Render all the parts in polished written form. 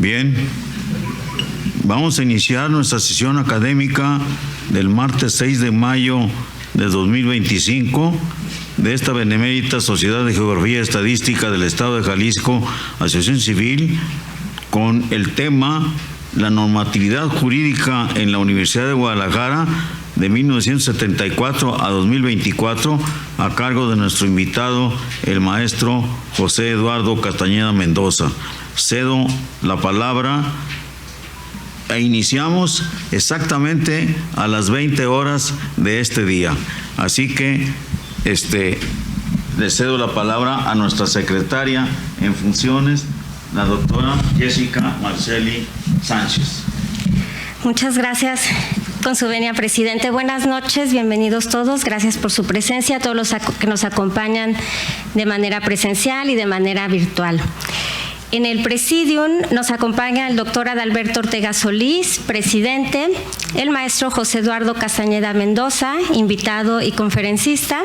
Bien, vamos a iniciar nuestra sesión académica del martes 6 de mayo de 2025 de esta Benemérita Sociedad de Geografía y Estadística del Estado de Jalisco, Asociación Civil, con el tema La normatividad jurídica en la Universidad de Guadalajara de 1974 a 2024, a cargo de nuestro invitado, el maestro José Eduardo Castañeda Mendoza. Cedo la palabra e iniciamos exactamente a las 20 horas de este día. Así que le cedo la palabra a nuestra secretaria en funciones, la doctora Jessica Marceli Sánchez. Muchas gracias. Con su venia, presidente. Buenas noches, bienvenidos todos. Gracias por su presencia, a todos los que nos acompañan de manera presencial y de manera virtual. En el presidium nos acompaña el doctor Adalberto Ortega Solís, presidente, el maestro José Eduardo Castañeda Mendoza, invitado y conferencista,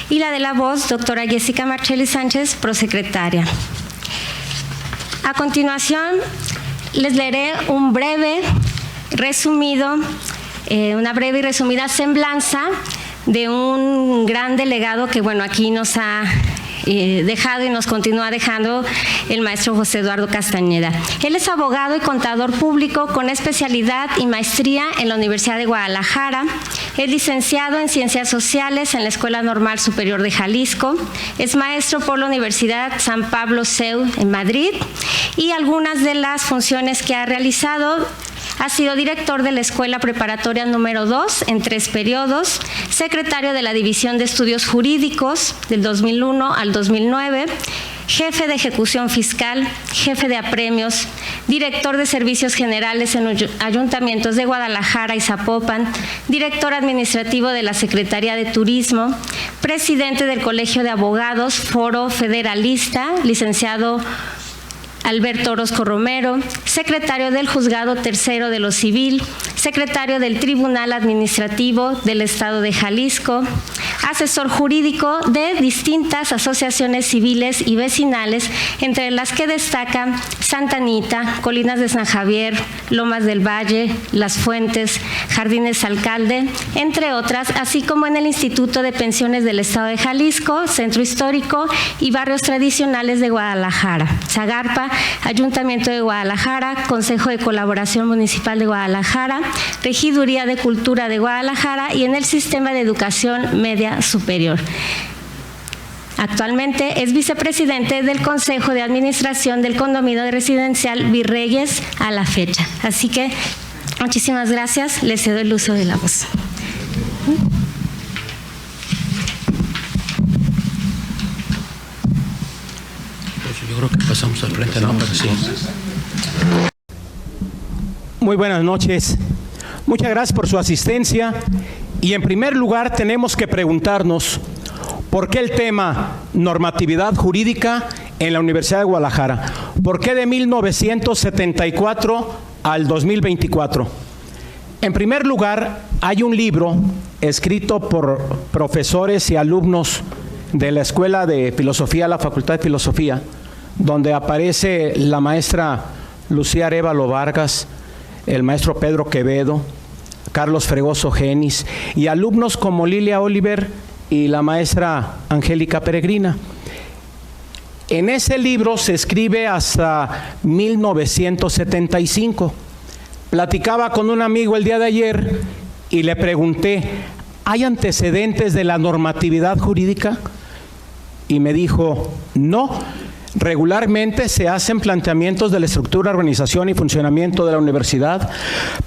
y la de la voz, doctora Jessica Marceli Sánchez, prosecretaria. A continuación, les leeré una breve y resumida semblanza de un gran delegado que, aquí nos ha dejado y nos continúa dejando el maestro José Eduardo Castañeda. Él es abogado y contador público con especialidad y maestría en la Universidad de Guadalajara. Es licenciado en Ciencias Sociales en la Escuela Normal Superior de Jalisco. Es maestro por la Universidad San Pablo CEU en Madrid, y algunas de las funciones que ha realizado: ha sido director de la Escuela Preparatoria número 2 en 3 periodos, secretario de la División de Estudios Jurídicos del 2001 al 2009, jefe de ejecución fiscal, jefe de apremios, director de servicios generales en ayuntamientos de Guadalajara y Zapopan, director administrativo de la Secretaría de Turismo, presidente del Colegio de Abogados, Foro Federalista, licenciado Alberto Orozco Romero, secretario del Juzgado Tercero de lo Civil, secretario del Tribunal Administrativo del Estado de Jalisco, asesor jurídico de distintas asociaciones civiles y vecinales, entre las que destacan Santa Anita, Colinas de San Javier, Lomas del Valle, Las Fuentes, Jardines Alcalde, entre otras, así como en el Instituto de Pensiones del Estado de Jalisco, Centro Histórico y Barrios Tradicionales de Guadalajara, Zagarpa, Ayuntamiento de Guadalajara, Consejo de Colaboración Municipal de Guadalajara, Regiduría de Cultura de Guadalajara y en el Sistema de Educación Media Superior. Actualmente es vicepresidente del Consejo de Administración del Condominio Residencial Virreyes a la fecha. Así que muchísimas gracias, le cedo el uso de la voz. Yo creo que pasamos al frente, ¿no? Sí. Muy buenas noches. Muchas gracias por su asistencia. Y en primer lugar tenemos que preguntarnos ¿por qué el tema normatividad jurídica en la Universidad de Guadalajara? ¿Por qué de 1974 al 2024? En primer lugar, hay un libro escrito por profesores y alumnos de la Escuela de Filosofía, la Facultad de Filosofía, donde aparece la maestra Lucía Arévalo Vargas, el maestro Pedro Quevedo, Carlos Fregoso Genis y alumnos como Lilia Oliver y la maestra Angélica Peregrina. En ese libro se escribe hasta 1975. Platicaba con un amigo el día de ayer y le pregunté, ¿hay antecedentes de la normatividad jurídica? Y me dijo, no. Regularmente se hacen planteamientos de la estructura, organización y funcionamiento de la universidad,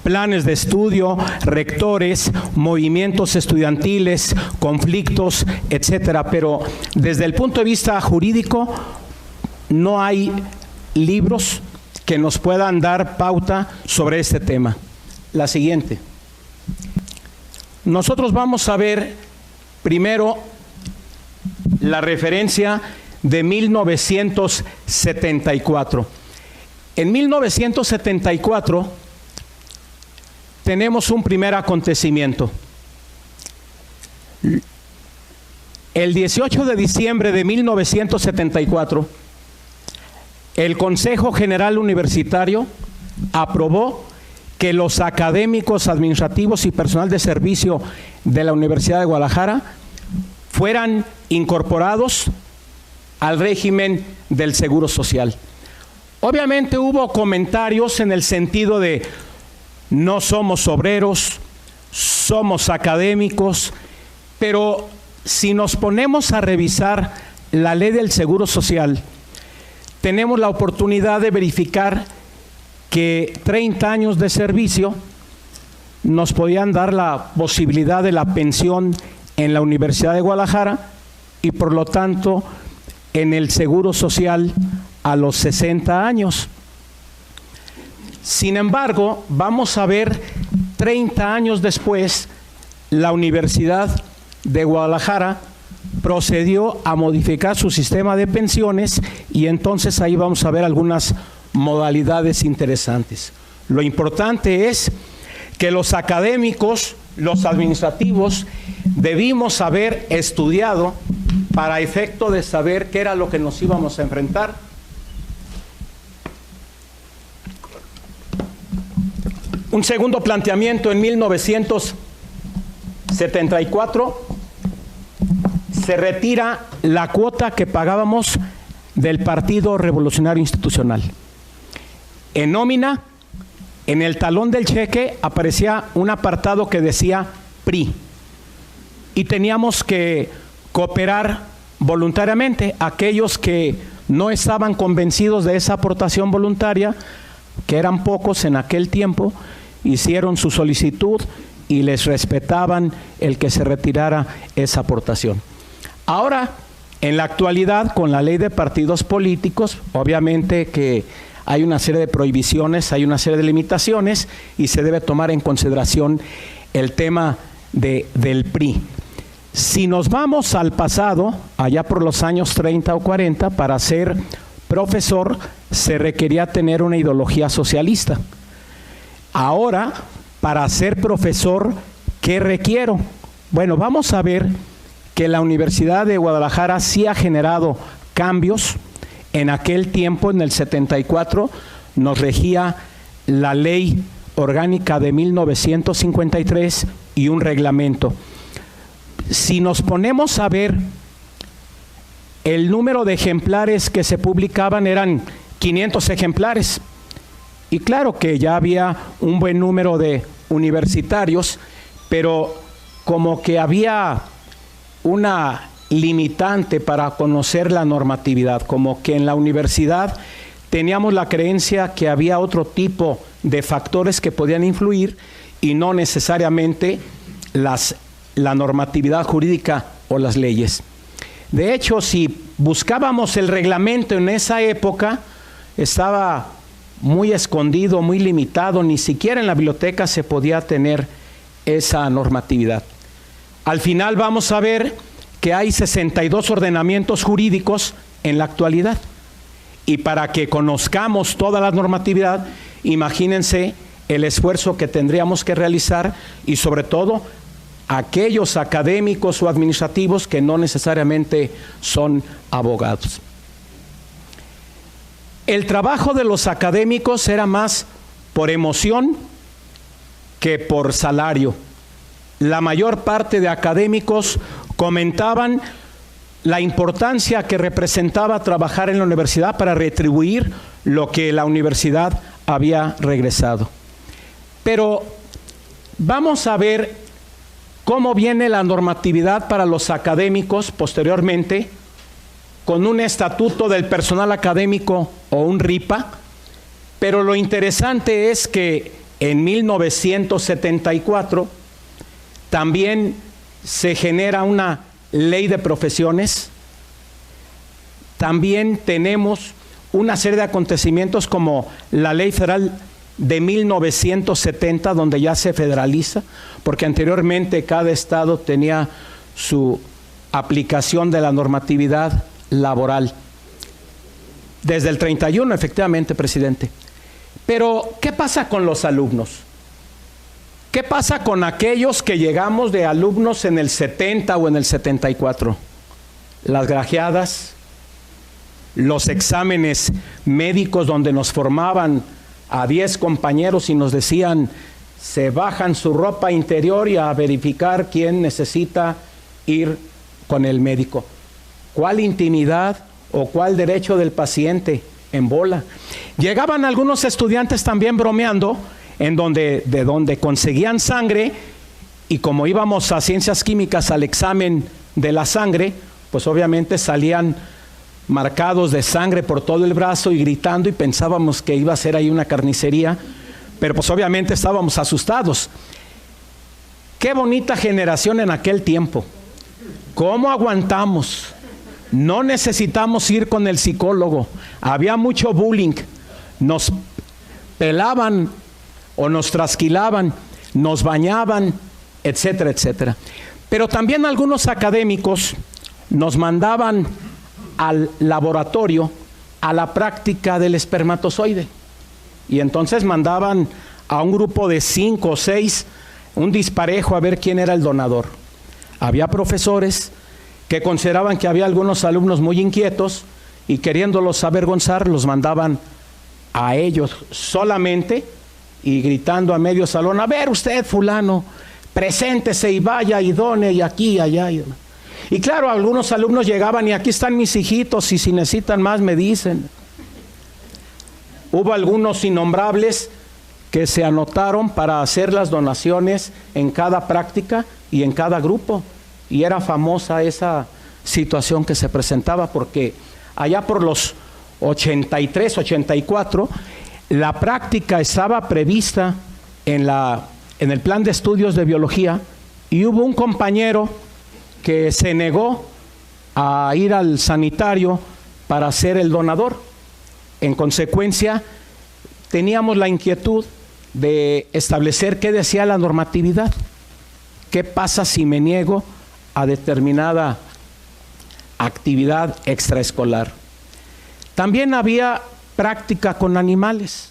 planes de estudio, rectores, movimientos estudiantiles, conflictos, etcétera. Pero desde el punto de vista jurídico no hay libros que nos puedan dar pauta sobre este tema. La siguiente. Nosotros vamos a ver primero la referencia de 1974. En 1974 tenemos un primer acontecimiento. El 18 de diciembre de 1974, el Consejo General Universitario aprobó que los académicos, administrativos y personal de servicio de la Universidad de Guadalajara fueran incorporados al régimen del Seguro Social. Obviamente hubo comentarios en el sentido de no somos obreros, somos académicos, pero si nos ponemos a revisar la ley del Seguro Social, tenemos la oportunidad de verificar que 30 años de servicio nos podían dar la posibilidad de la pensión en la Universidad de Guadalajara y por lo tanto en el Seguro Social a los 60 años. Sin embargo, vamos a ver 30 años después, la Universidad de Guadalajara procedió a modificar su sistema de pensiones y entonces ahí vamos a ver algunas modalidades interesantes. Lo importante es que los académicos, los administrativos, debimos haber estudiado para efecto de saber qué era lo que nos íbamos a enfrentar. Un segundo planteamiento: en 1974 se retira la cuota que pagábamos del Partido Revolucionario Institucional. En nómina, en el talón del cheque aparecía un apartado que decía PRI y teníamos que cooperar voluntariamente. Aquellos que no estaban convencidos de esa aportación voluntaria, que eran pocos en aquel tiempo, hicieron su solicitud y les respetaban el que se retirara esa aportación. Ahora, en la actualidad, con la ley de partidos políticos, obviamente que hay una serie de prohibiciones, hay una serie de limitaciones y se debe tomar en consideración el tema del PRI. Si nos vamos al pasado, allá por los años 30 o 40, para ser profesor se requería tener una ideología socialista. Ahora, para ser profesor, ¿qué requiero? Bueno, vamos a ver que la Universidad de Guadalajara sí ha generado cambios. En aquel tiempo, en el 74, nos regía la Ley Orgánica de 1953 y un reglamento. Si nos ponemos a ver, el número de ejemplares que se publicaban eran 500 ejemplares. Y claro que ya había un buen número de universitarios, pero como que había una limitante para conocer la normatividad, como que en la universidad teníamos la creencia que había otro tipo de factores que podían influir y no necesariamente la normatividad jurídica o las leyes. De hecho, si buscábamos el reglamento en esa época, estaba muy escondido, muy limitado, ni siquiera en la biblioteca se podía tener esa normatividad. Al final vamos a ver que hay 62 ordenamientos jurídicos en la actualidad. Y para que conozcamos toda la normatividad, imagínense el esfuerzo que tendríamos que realizar y sobre todo aquellos académicos o administrativos que no necesariamente son abogados. El trabajo de los académicos era más por emoción que por salario. La mayor parte de académicos comentaban la importancia que representaba trabajar en la universidad para retribuir lo que la universidad había regresado. Pero vamos a ver cómo viene la normatividad para los académicos posteriormente, con un estatuto del personal académico o un RIPA, pero lo interesante es que en 1974 también se genera una ley de profesiones. También tenemos una serie de acontecimientos como la ley federal de 1970, donde ya se federaliza, porque anteriormente cada estado tenía su aplicación de la normatividad laboral. Desde el 31, efectivamente, presidente. Pero, ¿qué pasa con los alumnos? ¿Qué pasa con aquellos que llegamos de alumnos en el 70 o en el 74? Las grajeadas, los exámenes médicos donde nos formaban a 10 compañeros y nos decían, se bajan su ropa interior y a verificar quién necesita ir con el médico. ¿Cuál intimidad o cuál derecho del paciente en bola? Llegaban algunos estudiantes también bromeando, de donde conseguían sangre, y como íbamos a ciencias químicas al examen de la sangre, pues obviamente salían marcados de sangre por todo el brazo y gritando, y pensábamos que iba a ser ahí una carnicería, pero pues obviamente estábamos asustados. Qué bonita generación en aquel tiempo. ¿Cómo aguantamos? No necesitamos ir con el psicólogo. Había mucho bullying. Nos pelaban o nos trasquilaban, nos bañaban, etcétera, etcétera. Pero también algunos académicos nos mandaban al laboratorio a la práctica del espermatozoide. Y entonces mandaban a un grupo de 5 o 6, un disparejo, a ver quién era el donador. Había profesores que consideraban que había algunos alumnos muy inquietos y queriéndolos avergonzar, los mandaban a ellos solamente y gritando a medio salón, a ver usted fulano, preséntese y vaya y done y aquí y allá. Y claro, algunos alumnos llegaban y aquí están mis hijitos y si necesitan más me dicen. Hubo algunos innombrables que se anotaron para hacer las donaciones en cada práctica y en cada grupo. Y era famosa esa situación que se presentaba porque allá por los 83, 84, la práctica estaba prevista en el plan de estudios de biología y hubo un compañero que se negó a ir al sanitario para ser el donador. En consecuencia, teníamos la inquietud de establecer qué decía la normatividad. ¿Qué pasa si me niego a determinada actividad extraescolar? También había práctica con animales.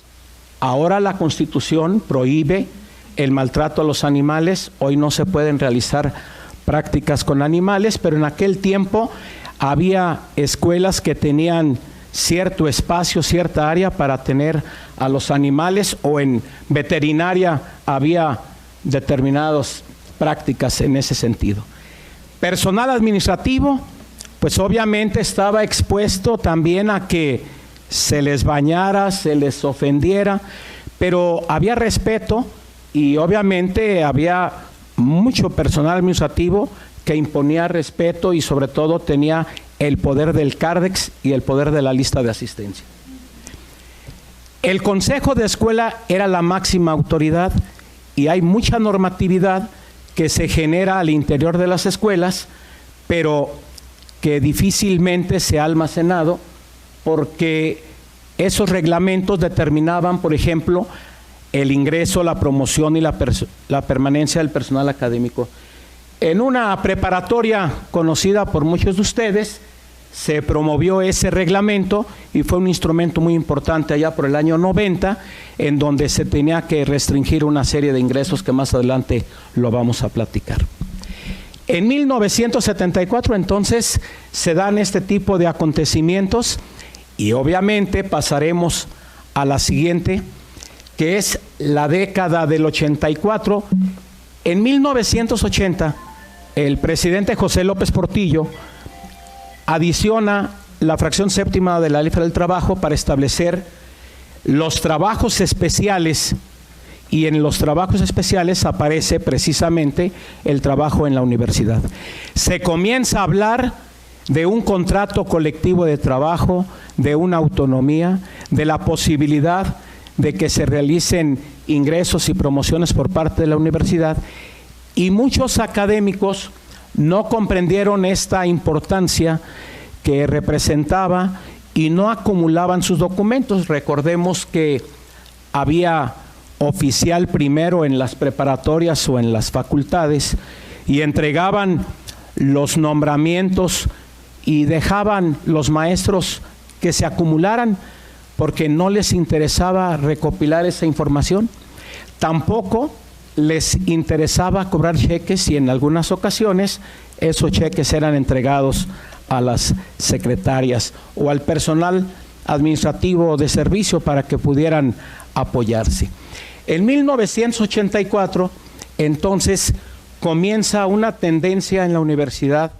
Ahora la Constitución prohíbe el maltrato a los animales. Hoy no se pueden realizar prácticas con animales, pero en aquel tiempo había escuelas que tenían cierto espacio, cierta área para tener a los animales, o en veterinaria había determinadas prácticas en ese sentido. Personal administrativo, pues obviamente estaba expuesto también a que se les bañara, se les ofendiera, pero había respeto y obviamente había mucho personal administrativo que imponía respeto y sobre todo tenía el poder del Cardex y el poder de la lista de asistencia. El consejo de escuela era la máxima autoridad y hay mucha normatividad que se genera al interior de las escuelas, pero que difícilmente se ha almacenado porque esos reglamentos determinaban, por ejemplo, el ingreso, la promoción y la permanencia del personal académico. En una preparatoria conocida por muchos de ustedes, se promovió ese reglamento y fue un instrumento muy importante allá por el año 90, en donde se tenía que restringir una serie de ingresos que más adelante lo vamos a platicar. En 1974 entonces se dan este tipo de acontecimientos y obviamente pasaremos a la siguiente, que es la década del 84. En 1980, el presidente José López Portillo adiciona la fracción séptima de la Ley Federal del Trabajo para establecer los trabajos especiales, y en los trabajos especiales aparece precisamente el trabajo en la universidad. Se comienza a hablar de un contrato colectivo de trabajo, de una autonomía, de la posibilidad de que se realicen ingresos y promociones por parte de la universidad, y muchos académicos no comprendieron esta importancia que representaba y no acumulaban sus documentos. Recordemos que había oficial primero en las preparatorias o en las facultades y entregaban los nombramientos y dejaban los maestros que se acumularan porque no les interesaba recopilar esa información. Tampoco les interesaba cobrar cheques y en algunas ocasiones esos cheques eran entregados a las secretarias o al personal administrativo de servicio para que pudieran apoyarse. En 1984, entonces, comienza una tendencia en la universidad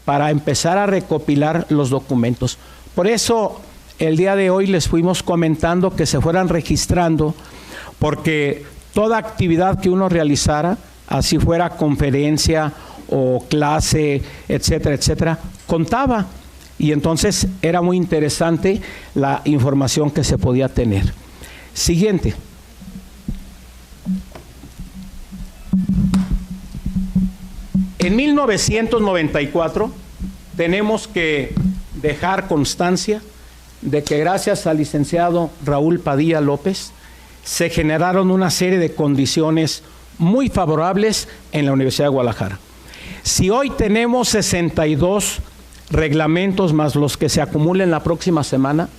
para empezar a recopilar los documentos. Por eso, el día de hoy les fuimos comentando que se fueran registrando, porque toda actividad que uno realizara, así fuera conferencia o clase, etcétera, etcétera, contaba. Y entonces era muy interesante la información que se podía tener. Siguiente. En 1994 tenemos que dejar constancia de que gracias al licenciado Raúl Padilla López se generaron una serie de condiciones muy favorables en la Universidad de Guadalajara. Si hoy tenemos 62 reglamentos más los que se acumulen la próxima semana,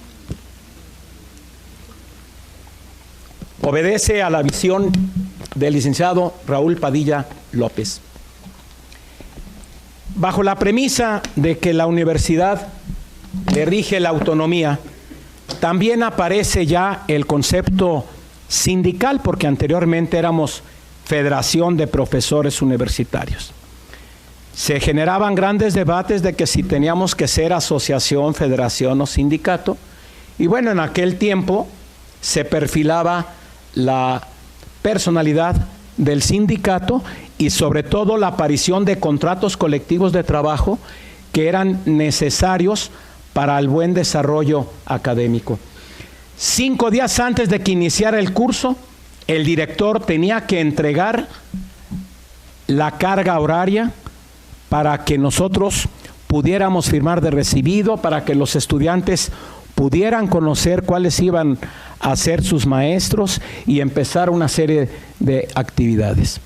obedece a la visión del licenciado Raúl Padilla López. Bajo la premisa de que la universidad le rige la autonomía, también aparece ya el concepto sindical, porque anteriormente éramos Federación de Profesores Universitarios. Se generaban grandes debates de que si teníamos que ser asociación, federación o sindicato, y bueno, en aquel tiempo se perfilaba la personalidad del sindicato y sobre todo la aparición de contratos colectivos de trabajo que eran necesarios para el buen desarrollo académico. 5 días antes de que iniciara el curso, el director tenía que entregar la carga horaria para que nosotros pudiéramos firmar de recibido, para que los estudiantes pudieran conocer cuáles iban a ser sus maestros y empezar una serie de actividades.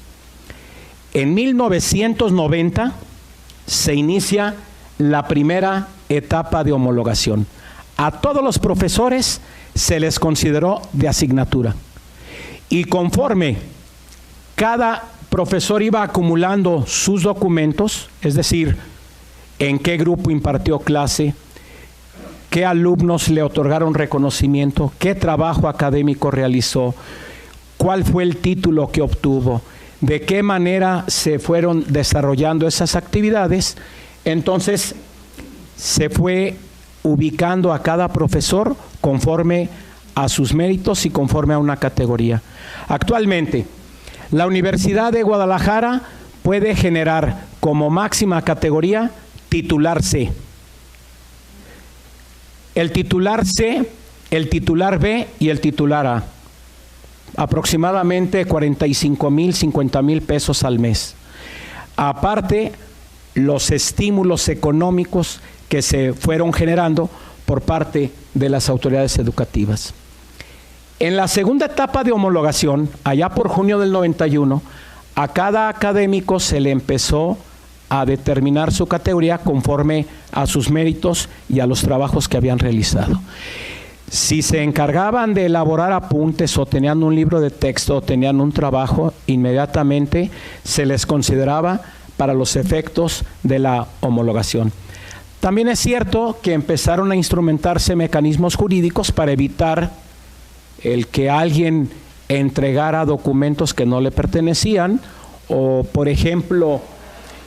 En 1990 se inicia la primera etapa de homologación. A todos los profesores se les consideró de asignatura. Y conforme cada profesor iba acumulando sus documentos, es decir, en qué grupo impartió clase, qué alumnos le otorgaron reconocimiento, qué trabajo académico realizó, cuál fue el título que obtuvo, de qué manera se fueron desarrollando esas actividades, entonces se fue ubicando a cada profesor conforme a sus méritos y conforme a una categoría. Actualmente, la Universidad de Guadalajara puede generar como máxima categoría titular C. El titular C, el titular B y el titular A. Aproximadamente 45,000, 50,000 pesos al mes. Aparte, los estímulos económicos que se fueron generando por parte de las autoridades educativas. En la segunda etapa de homologación, allá por junio del 91, a cada académico se le empezó a determinar su categoría conforme a sus méritos y a los trabajos que habían realizado. Si se encargaban de elaborar apuntes o tenían un libro de texto o tenían un trabajo, inmediatamente se les consideraba para los efectos de la homologación. También es cierto que empezaron a instrumentarse mecanismos jurídicos para evitar el que alguien entregara documentos que no le pertenecían o, por ejemplo,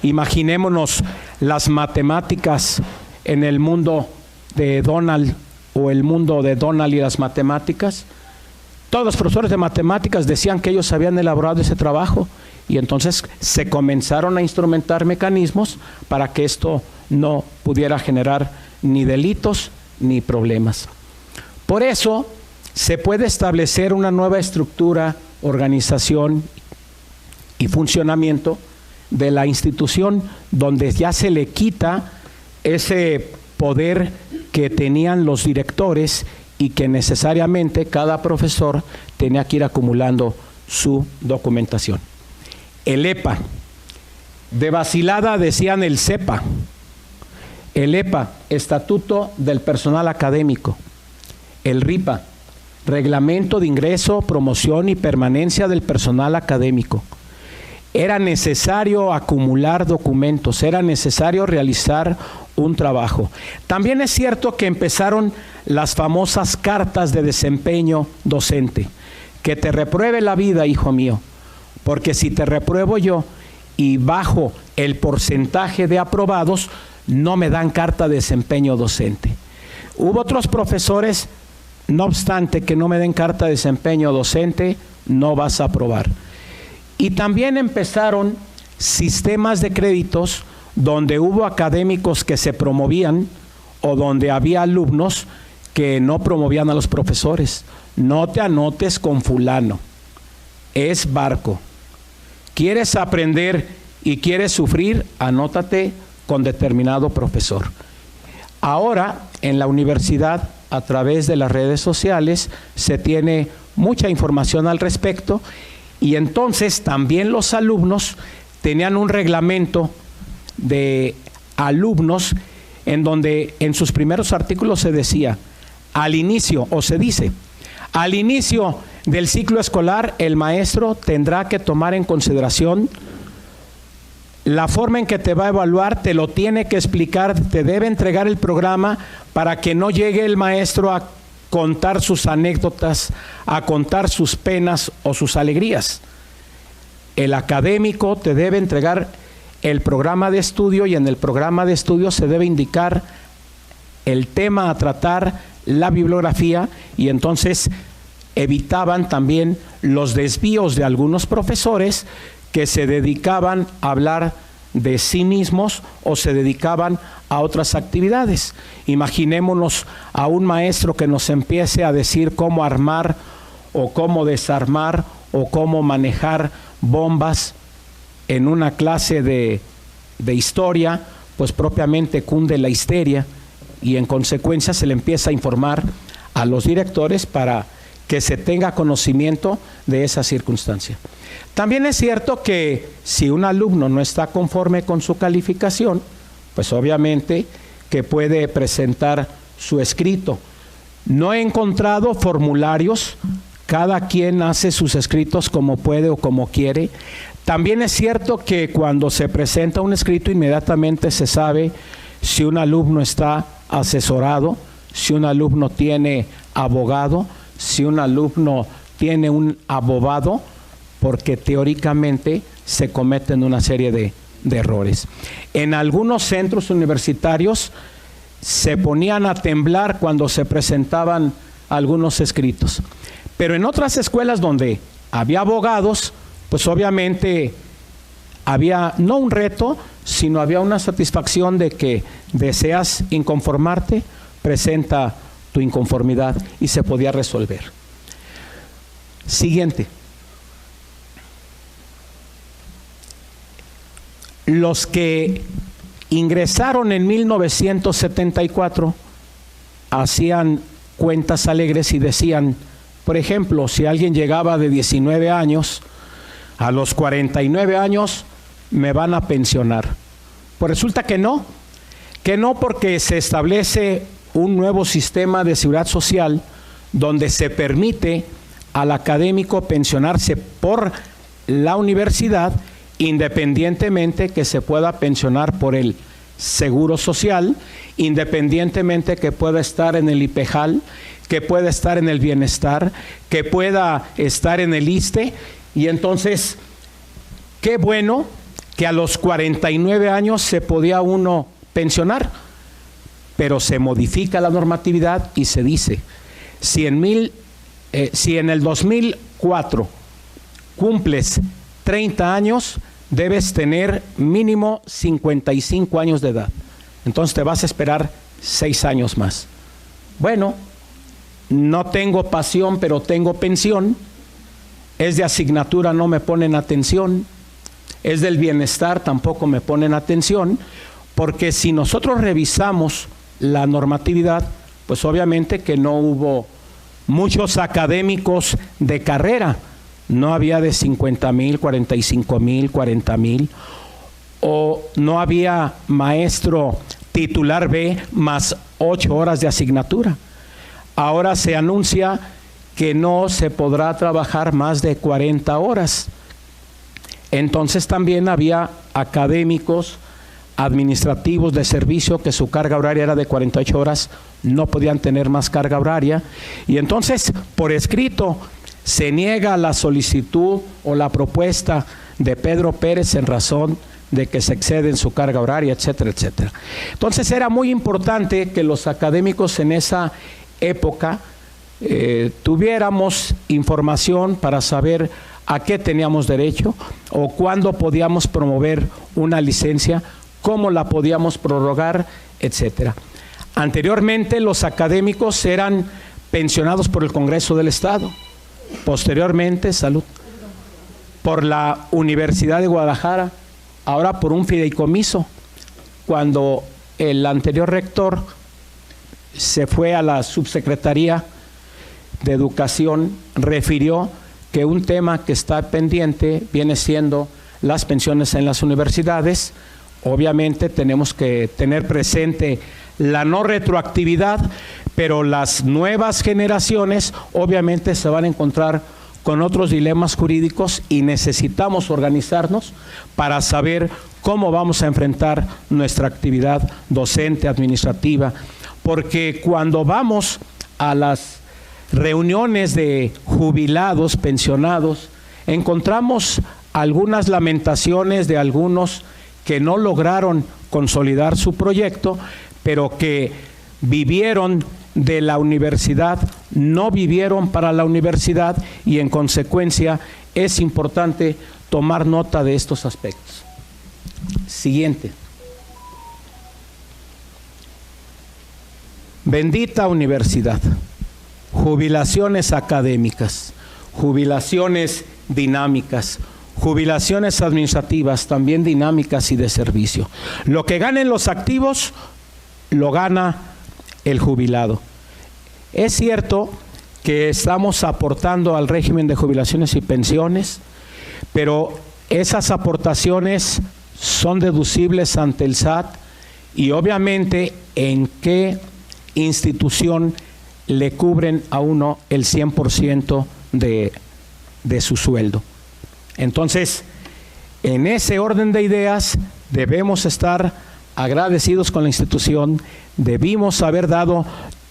imaginémonos las matemáticas en el mundo de Donald o el mundo de Donald y las matemáticas. Todos los profesores de matemáticas decían que ellos habían elaborado ese trabajo y entonces se comenzaron a instrumentar mecanismos para que esto no pudiera generar ni delitos ni problemas. Por eso se puede establecer una nueva estructura, organización y funcionamiento de la institución donde ya se le quita ese poder que tenían los directores y que necesariamente cada profesor tenía que ir acumulando su documentación. El EPA, de vacilada decían el CEPA. El EPA, Estatuto del Personal Académico. El RIPA, Reglamento de Ingreso, Promoción y Permanencia del Personal Académico. Era necesario acumular documentos, era necesario realizar un trabajo. También es cierto que empezaron las famosas cartas de desempeño docente. Que te repruebe la vida, hijo mío, porque si te repruebo yo y bajo el porcentaje de aprobados, no me dan carta de desempeño docente. Hubo otros profesores, no obstante que no me den carta de desempeño docente, no vas a aprobar. Y también empezaron sistemas de créditos donde hubo académicos que se promovían o donde había alumnos que no promovían a los profesores. No te anotes con fulano, es barco. ¿Quieres aprender y quieres sufrir? Anótate con determinado profesor. Ahora, en la universidad, a través de las redes sociales, se tiene mucha información al respecto y entonces también los alumnos tenían un reglamento de alumnos en donde en sus primeros artículos se decía, al inicio, o se dice, al inicio del ciclo escolar, el maestro tendrá que tomar en consideración la forma en que te va a evaluar, te lo tiene que explicar, te debe entregar el programa para que no llegue el maestro a contar sus anécdotas, a contar sus penas o sus alegrías. El académico te debe entregar el programa de estudio y en el programa de estudio se debe indicar el tema a tratar, la bibliografía, y entonces evitaban también los desvíos de algunos profesores que se dedicaban a hablar de sí mismos o se dedicaban a otras actividades. Imaginémonos a un maestro que nos empiece a decir cómo armar o cómo desarmar o cómo manejar bombas en una clase de historia, pues propiamente cunde la histeria y en consecuencia se le empieza a informar a los directores para que se tenga conocimiento de esa circunstancia. También es cierto que si un alumno no está conforme con su calificación, pues obviamente que puede presentar su escrito. No he encontrado formularios, cada quien hace sus escritos como puede o como quiere. También es cierto que cuando se presenta un escrito inmediatamente se sabe si un alumno está asesorado, si un alumno tiene abogado, si un alumno tiene un abogado, porque teóricamente se cometen una serie de errores. En algunos centros universitarios se ponían a temblar cuando se presentaban algunos escritos, pero en otras escuelas donde había abogados, pues obviamente había no un reto, sino había una satisfacción de que deseas inconformarte, presenta tu inconformidad y se podía resolver. Siguiente. Los que ingresaron en 1974 hacían cuentas alegres y decían, por ejemplo, si alguien llegaba de 19 años, a los 49 años me van a pensionar. Pues resulta que no porque se establece un nuevo sistema de seguridad social donde se permite al académico pensionarse por la universidad independientemente que se pueda pensionar por el seguro social, independientemente que pueda estar en el IPEJAL, que pueda estar en el bienestar, que pueda estar en el ISSSTE. Y entonces, qué bueno que a los 49 años se podía uno pensionar, pero se modifica la normatividad y se dice, si en el 2004 cumples 30 años, debes tener mínimo 55 años de edad. Entonces te vas a esperar 6 años más. Bueno, no tengo pasión, pero tengo pensión. Es de asignatura, no me ponen atención. Es del bienestar, tampoco me ponen atención. Porque si nosotros revisamos la normatividad, pues obviamente que no hubo muchos académicos de carrera. No había de 50,000, 45,000, 40,000, o no había maestro titular B más 8 horas de asignatura. Ahora se anuncia que no se podrá trabajar más de 40 horas. Entonces también había académicos administrativos de servicio, que su carga horaria era de 48 horas, no podían tener más carga horaria. Y entonces, por escrito, se niega la solicitud o la propuesta de Pedro Pérez en razón de que se excede en su carga horaria, etcétera, etcétera. Entonces era muy importante que los académicos en esa época tuviéramos información para saber a qué teníamos derecho o cuándo podíamos promover una licencia, cómo la podíamos prorrogar, etcétera. Anteriormente los académicos eran pensionados por el Congreso del Estado, posteriormente, salud, por la Universidad de Guadalajara, ahora por un fideicomiso. Cuando el anterior rector se fue a la subsecretaría de Educación, refirió que un tema que está pendiente viene siendo las pensiones en las universidades. Obviamente tenemos que tener presente la no retroactividad, pero las nuevas generaciones obviamente se van a encontrar con otros dilemas jurídicos y necesitamos organizarnos para saber cómo vamos a enfrentar nuestra actividad docente, administrativa, porque cuando vamos a las reuniones de jubilados, pensionados, encontramos algunas lamentaciones de algunos que no lograron consolidar su proyecto, pero que vivieron de la universidad, no vivieron para la universidad, y en consecuencia es importante tomar nota de estos aspectos. Siguiente. Bendita universidad. Jubilaciones académicas, jubilaciones dinámicas, jubilaciones administrativas, también dinámicas y de servicio. Lo que ganen los activos, lo gana el jubilado. Es cierto que estamos aportando al régimen de jubilaciones y pensiones, pero esas aportaciones son deducibles ante el SAT y obviamente en qué institución le cubren a uno el 100% de su sueldo. Entonces, en ese orden de ideas, debemos estar agradecidos con la institución, debimos haber dado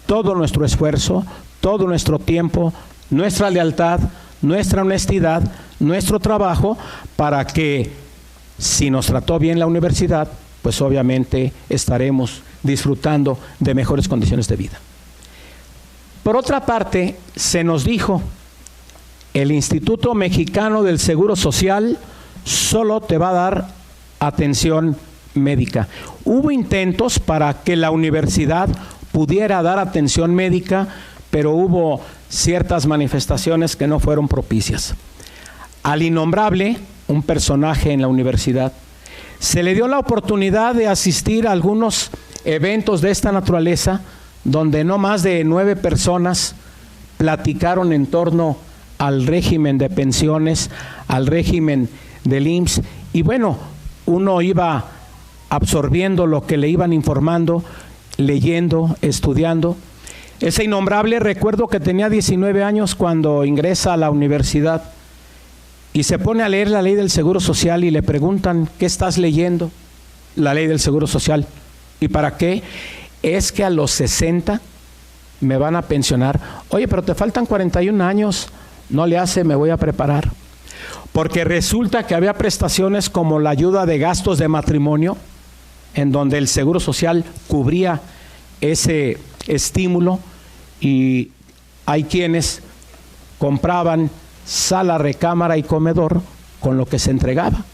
todo nuestro esfuerzo, todo nuestro tiempo, nuestra lealtad, nuestra honestidad, nuestro trabajo, para que, si nos trató bien la universidad, pues obviamente estaremos disfrutando de mejores condiciones de vida. Por otra parte, se nos dijo, el Instituto Mexicano del Seguro Social solo te va a dar atención médica. Hubo intentos para que la universidad pudiera dar atención médica, pero hubo ciertas manifestaciones que no fueron propicias. Al innombrable, un personaje en la universidad, se le dio la oportunidad de asistir a algunos eventos de esta naturaleza, donde no más de 9 personas platicaron en torno al régimen de pensiones, al régimen del IMSS, y bueno, uno iba absorbiendo lo que le iban informando, leyendo, estudiando. Ese innombrable, recuerdo que tenía 19 años cuando ingresa a la universidad y se pone a leer la ley del Seguro Social y le preguntan, ¿qué estás leyendo? La ley del Seguro Social. ¿Y para qué? Es que a los 60 me van a pensionar. Oye, pero te faltan 41 años. No le hace, me voy a preparar. Porque resulta que había prestaciones como la ayuda de gastos de matrimonio, en donde el Seguro Social cubría ese estímulo, y hay quienes compraban sala, recámara y comedor con lo que se entregaba.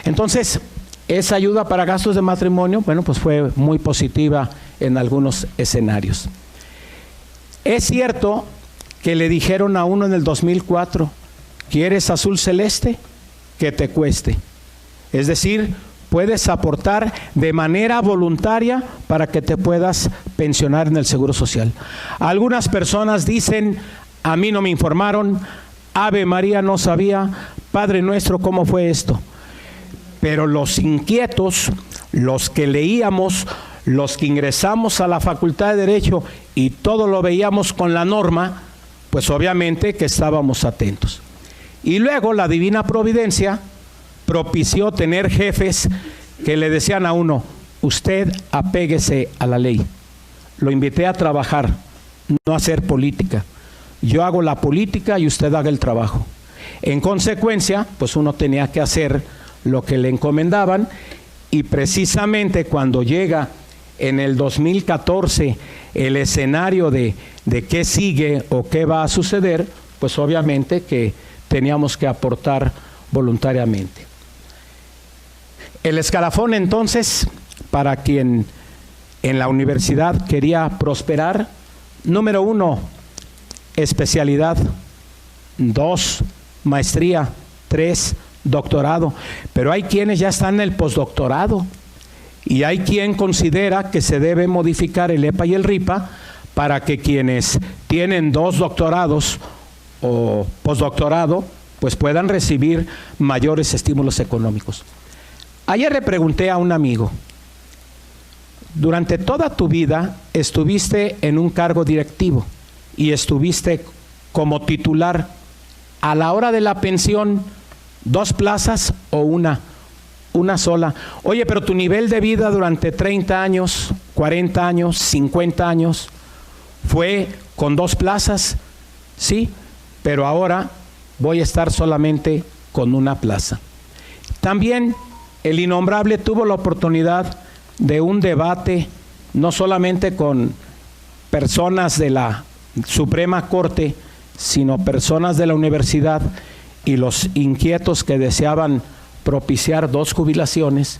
Entonces, esa ayuda para gastos de matrimonio, bueno, pues fue muy positiva en algunos escenarios. Es cierto que le dijeron a uno en el 2004, ¿quieres azul celeste? Que te cueste. Es decir, puedes aportar de manera voluntaria para que te puedas pensionar en el Seguro Social. Algunas personas dicen, a mí no me informaron, Ave María no sabía, Padre Nuestro, ¿cómo fue esto? Pero los inquietos, los que leíamos, los que ingresamos a la Facultad de Derecho y todo lo veíamos con la norma, pues obviamente que estábamos atentos. Y luego la divina providencia propició tener jefes que le decían a uno, usted apéguese a la ley. Lo invité a trabajar, no a hacer política. Yo hago la política y usted haga el trabajo. En consecuencia, pues uno tenía que hacer lo que le encomendaban, y precisamente cuando llega en el 2014 el escenario de qué sigue o qué va a suceder, pues obviamente que teníamos que aportar voluntariamente. El escalafón entonces, para quien en la universidad quería prosperar: número 1, especialidad; 2, maestría; 3, doctorado. Pero hay quienes ya están en el postdoctorado, y hay quien considera que se debe modificar el EPA y el RIPA para que quienes tienen 2 doctorados o postdoctorado pues puedan recibir mayores estímulos económicos. Ayer le pregunté a un amigo, durante toda tu vida estuviste en un cargo directivo y estuviste como titular. A la hora de la pensión, 2 plazas o una sola. Oye, pero tu nivel de vida durante 30 años, 40 años, 50 años fue con 2 plazas. Sí, pero ahora voy a estar solamente con 1 plaza. También el innombrable tuvo la oportunidad de un debate, no solamente con personas de la Suprema Corte, sino personas de la universidad y los inquietos que deseaban propiciar 2 jubilaciones.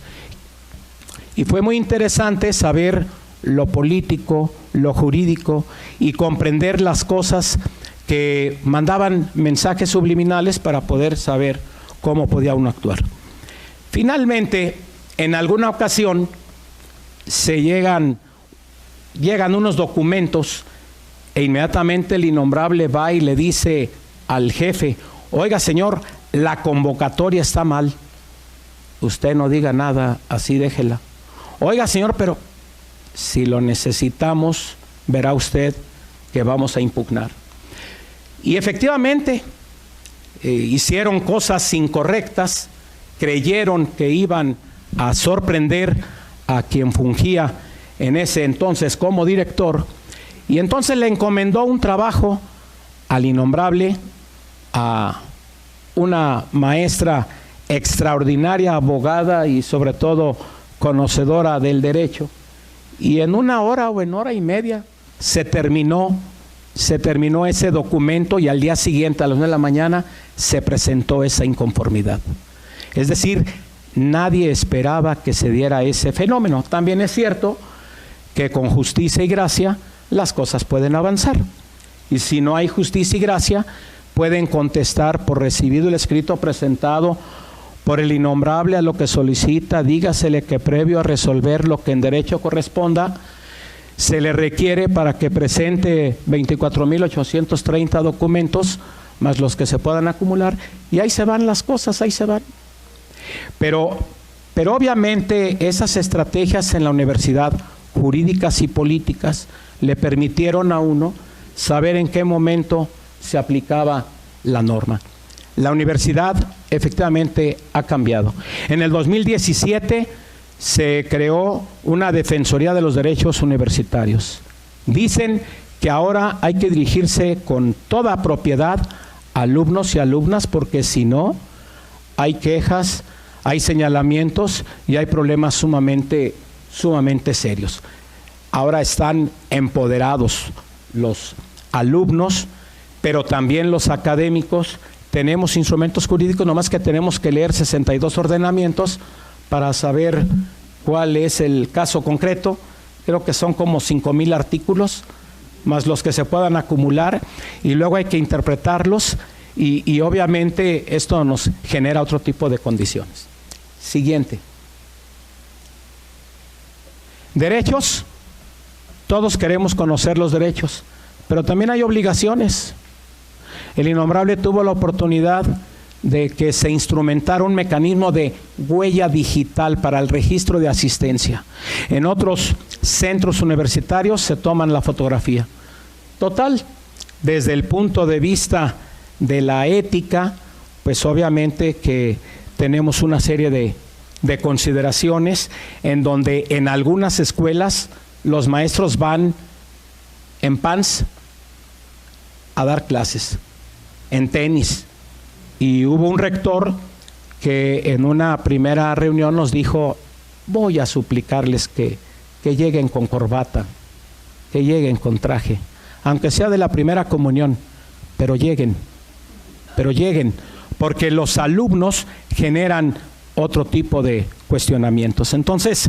Y fue muy interesante saber lo político, lo jurídico, y comprender las cosas que mandaban mensajes subliminales para poder saber cómo podía uno actuar. Finalmente, en alguna ocasión, llegan unos documentos, e inmediatamente el innombrable va y le dice al jefe: oiga, señor, la convocatoria está mal. Usted no diga nada, así déjela. Oiga, señor, pero si lo necesitamos, verá usted que vamos a impugnar. Y efectivamente, hicieron cosas incorrectas, creyeron que iban a sorprender a quien fungía en ese entonces como director, y entonces le encomendó un trabajo al innombrable, a una maestra extraordinaria, abogada y sobre todo conocedora del derecho, y en 1 hora o en 1 hora y media se terminó ese documento, y al día siguiente a las 9 de la mañana se presentó esa inconformidad. Es decir, nadie esperaba que se diera ese fenómeno. También es cierto que con justicia y gracia las cosas pueden avanzar, y si no hay justicia y gracia, pueden contestar por recibido el escrito presentado por el innombrable a lo que solicita, dígasele que previo a resolver lo que en derecho corresponda, se le requiere para que presente 24,830 documentos, más los que se puedan acumular, y ahí se van las cosas, ahí se van. Pero obviamente esas estrategias en la universidad, jurídicas y políticas, le permitieron a uno saber en qué momento se aplicaba la norma. La universidad efectivamente ha cambiado. En el 2017 se creó una Defensoría de los Derechos Universitarios. Dicen que ahora hay que dirigirse con toda propiedad a alumnos y alumnas, porque si no, hay quejas, hay señalamientos y hay problemas sumamente serios. Ahora están empoderados los alumnos, pero también los académicos. Tenemos instrumentos jurídicos, nomás que tenemos que leer 62 ordenamientos para saber cuál es el caso concreto. Creo que son como 5,000 artículos, más los que se puedan acumular, y luego hay que interpretarlos, y obviamente esto nos genera otro tipo de condiciones. Siguiente. Derechos. Todos queremos conocer los derechos, pero también hay obligaciones. El innombrable tuvo la oportunidad de que se instrumentara un mecanismo de huella digital para el registro de asistencia. En otros centros universitarios se toman la fotografía. Total, desde el punto de vista de la ética, pues obviamente que tenemos una serie de de consideraciones en donde en algunas escuelas los maestros van en pants a dar clases, en tenis. Y hubo un rector que en una primera reunión nos dijo: voy a suplicarles que lleguen con corbata, que lleguen con traje, aunque sea de la primera comunión, pero lleguen, porque los alumnos generan otro tipo de cuestionamientos. Entonces,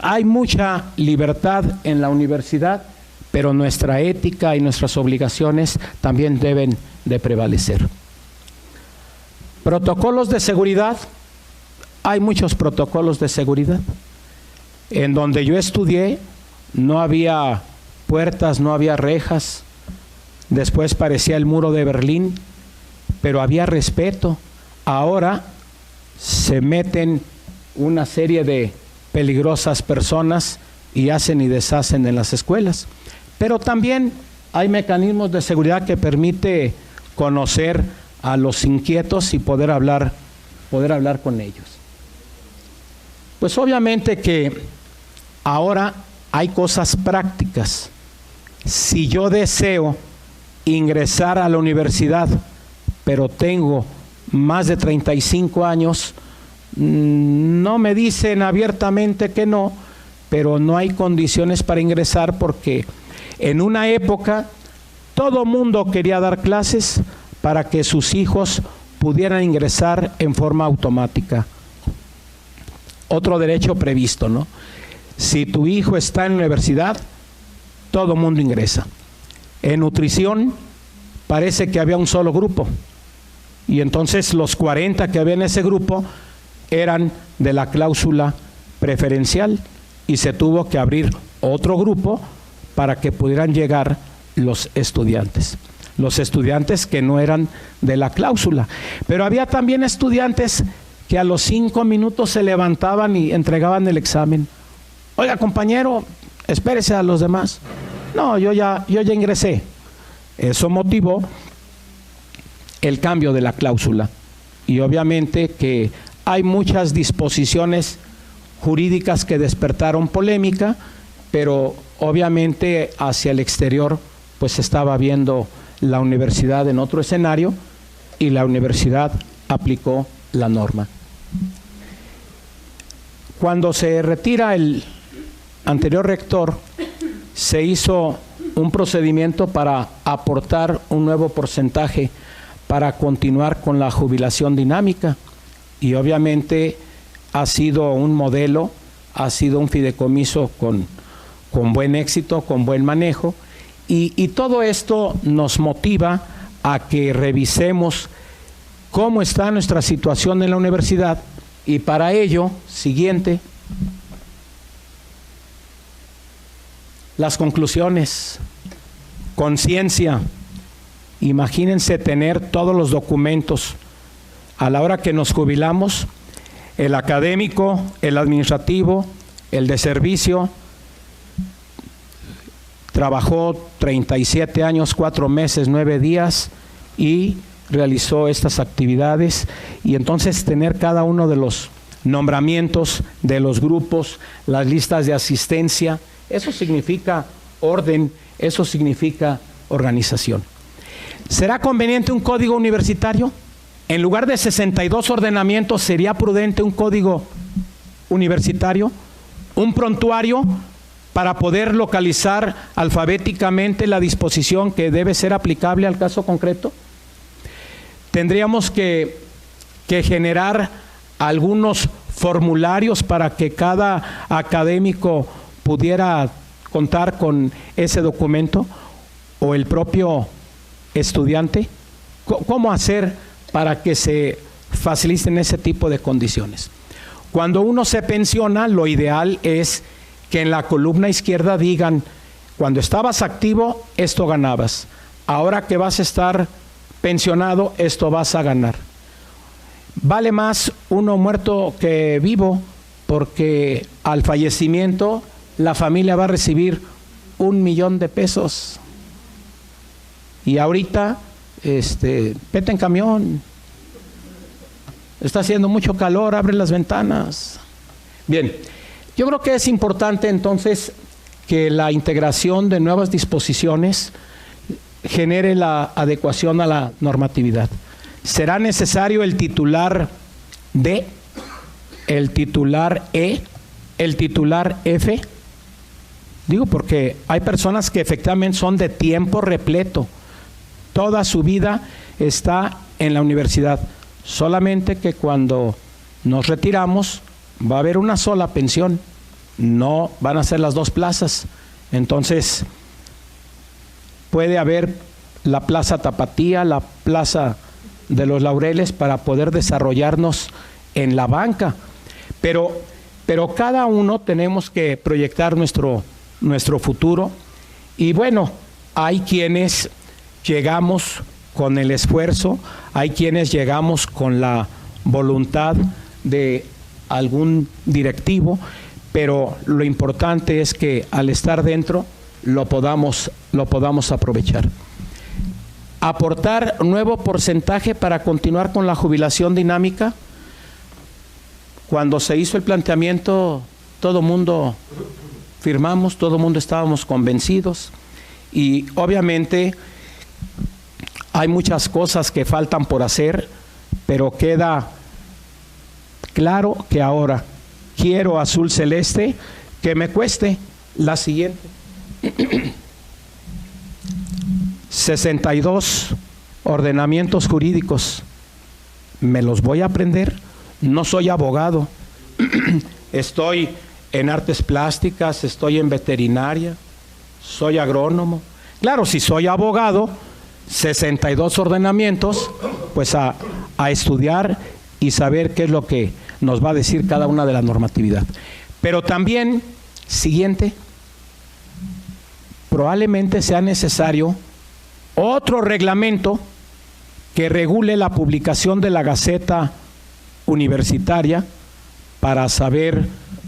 hay mucha libertad en la universidad, pero nuestra ética y nuestras obligaciones también deben de prevalecer. Protocolos de seguridad. Hay muchos protocolos de seguridad. En donde yo estudié no había puertas, no había rejas. Después parecía el muro de Berlín, pero había respeto. Ahora se meten una serie de peligrosas personas y hacen y deshacen en las escuelas. Pero también hay mecanismos de seguridad que permite conocer a los inquietos y poder hablar con ellos. Pues obviamente que ahora hay cosas prácticas. Si yo deseo ingresar a la universidad, pero tengo más de 35 años, no me dicen abiertamente que no, pero no hay condiciones para ingresar, porque en una época todo mundo quería dar clases para que sus hijos pudieran ingresar en forma automática. Otro derecho previsto, ¿no? Si tu hijo está en la universidad, todo mundo ingresa. En nutrición parece que había un solo grupo, y entonces los 40 que había en ese grupo eran de la cláusula preferencial, y se tuvo que abrir otro grupo para que pudieran llegar los estudiantes que no eran de la cláusula. Pero había también estudiantes que a los 5 minutos se levantaban y entregaban el examen. Oiga, compañero, espérese a los demás. No, yo ya ingresé. Eso motivó el cambio de la cláusula. Y obviamente que hay muchas disposiciones jurídicas que despertaron polémica, pero obviamente hacia el exterior pues estaba viendo la universidad en otro escenario, y la universidad aplicó la norma. Cuando se retira el anterior rector, se hizo un procedimiento para aportar un nuevo porcentaje para continuar con la jubilación dinámica, y obviamente ha sido un modelo, ha sido un fideicomiso con buen éxito, con buen manejo, y todo esto nos motiva a que revisemos cómo está nuestra situación en la universidad, y para ello, siguiente, las conclusiones. Conciencia. Imagínense tener todos los documentos a la hora que nos jubilamos: el académico, el administrativo, el de servicio. Trabajó 37 años, 4 meses, 9 días y realizó estas actividades, y entonces tener cada uno de los nombramientos de los grupos, las listas de asistencia. Eso significa orden, eso significa organización. ¿Será conveniente un código universitario? En lugar de 62 ordenamientos, ¿sería prudente un código universitario? ¿Un prontuario para poder localizar alfabéticamente la disposición que debe ser aplicable al caso concreto? Tendríamos que generar algunos formularios para que cada académico pudiera contar con ese documento, o el propio estudiante. ¿Cómo hacer para que se faciliten ese tipo de condiciones? Cuando uno se pensiona, lo ideal es que en la columna izquierda digan: cuando estabas activo, esto ganabas; ahora que vas a estar pensionado, esto vas a ganar. Vale más uno muerto que vivo, porque al fallecimiento la familia va a recibir 1 millón de pesos. Y ahorita, vete en camión. Está haciendo mucho calor, abre las ventanas. Bien, yo creo que es importante entonces que la integración de nuevas disposiciones genere la adecuación a la normatividad. ¿Será necesario el titular D, el titular E, el titular F? Digo porque hay personas que efectivamente son de tiempo repleto. Toda su vida está en la universidad. Solamente que cuando nos retiramos va a haber una sola pensión. No van a ser las 2 plazas. Entonces, puede haber la Plaza Tapatía, la Plaza de los Laureles para poder desarrollarnos en la banca. Pero cada uno tenemos que proyectar nuestro futuro. Y bueno, hay quienes llegamos con el esfuerzo, hay quienes llegamos con la voluntad de algún directivo, pero lo importante es que al estar dentro lo podamos aprovechar. Aportar nuevo porcentaje para continuar con la jubilación dinámica. Cuando se hizo el planteamiento, todo mundo firmamos, todo mundo estábamos convencidos y obviamente hay muchas cosas que faltan por hacer, pero queda claro que ahora quiero azul celeste que me cueste la siguiente. 62 ordenamientos jurídicos. ¿Me los voy a aprender? No soy abogado. Estoy en artes plásticas, estoy en veterinaria, soy agrónomo. Claro, si soy abogado, 62 ordenamientos, pues a estudiar y saber qué es lo que nos va a decir cada una de la normatividad. Pero también, siguiente, probablemente sea necesario otro reglamento que regule la publicación de la Gaceta Universitaria para saber